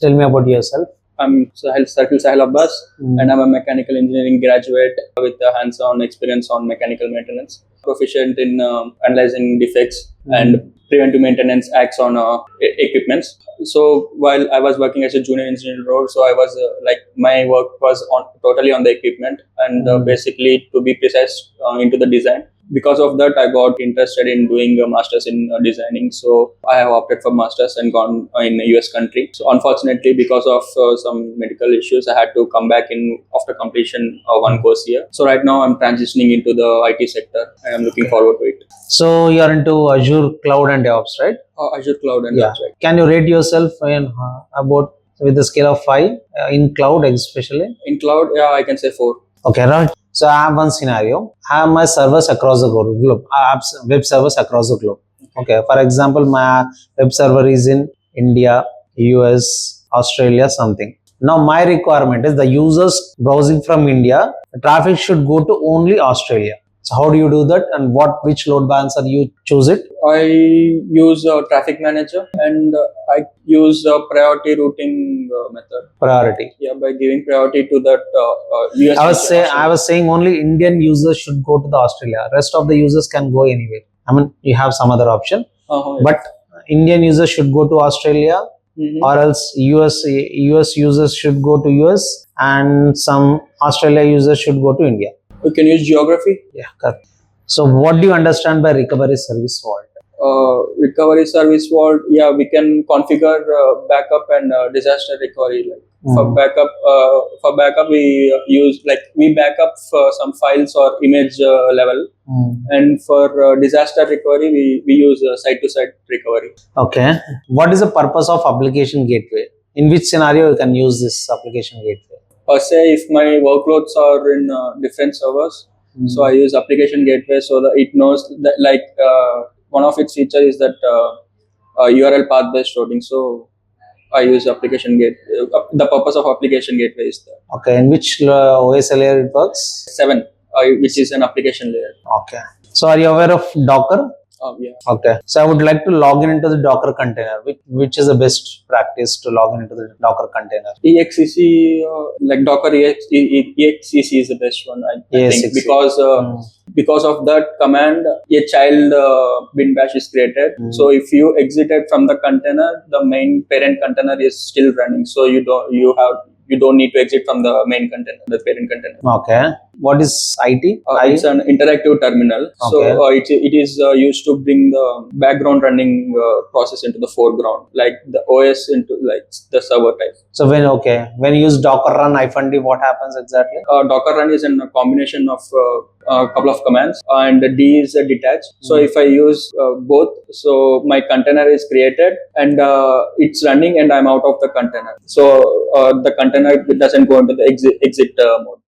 Tell me about yourself. I'm Sahil Abbas, and I'm a mechanical engineering graduate with a hands-on experience on mechanical maintenance. Proficient in analyzing defects and preventive maintenance acts on equipments. So while I was working as a junior engineer role, so I was my work was totally on the equipment and basically, to be precise, into the design. Because of that, I got interested in doing a master's in designing. So I have opted for master's and gone in a US country. So unfortunately, because of some medical issues, I had to come back in after completion of one course here. So right now I'm transitioning into the IT sector. I am looking forward to it. So you are into Azure Cloud and DevOps, right? Azure Cloud and Yeah. DevOps, right? Can you rate yourself in about with a scale of 5 in cloud especially? In cloud, yeah, I can say 4. Okay, right. So I have one scenario. I have my servers across the globe. I have web servers across the globe. Okay. For example, my web server is in India, US, Australia, something. Now my requirement is the users browsing from India, the traffic should go to only Australia. So how do you do that, and which load balancer you choose it? I use traffic manager and I use priority routing method. Priority. Yeah, by giving priority to that US. I was saying only Indian users should go to the Australia. Rest of the users can go anywhere. I mean, you have some other option, Yeah. but Indian users should go to Australia, or else US users should go to US, and some Australia users should go to India. We can use geography. Yeah, correct. So, what do you understand by recovery service fault? Recovery service fault. Yeah, we can configure backup and disaster recovery. For backup, we use we backup for some files or image level, and for disaster recovery, we use site-to-site recovery. Okay. What is the purpose of application gateway? In which scenario you can use this application gateway? Say if my workloads are in different servers, so I use application gateway so that it knows that one of its feature is that URL path based routing. So I use application gateway. The purpose of application gateway is that. Okay. In which OS layer it works? 7, which is an application layer. Okay. So are you aware of Docker? Yeah. Okay. So I would like to log in into the Docker container. Which is the best practice to log in into the Docker container? EXEC, Docker EXEC is the best one, I think, because of that command, a child bin bash is created. So if you exited from the container, the main parent container is still running. So you don't need to exit from the main container, the parent container. Okay. What is IT? It's an interactive terminal. Okay. So it is used to bring the background running process into the foreground, like the OS into the server type. So when you use Docker run -d, what happens exactly? Docker run is a combination of a couple of commands, and D is detached. So if I use both, so my container is created and it's running, and I'm out of the container. So the container doesn't go into the exit mode.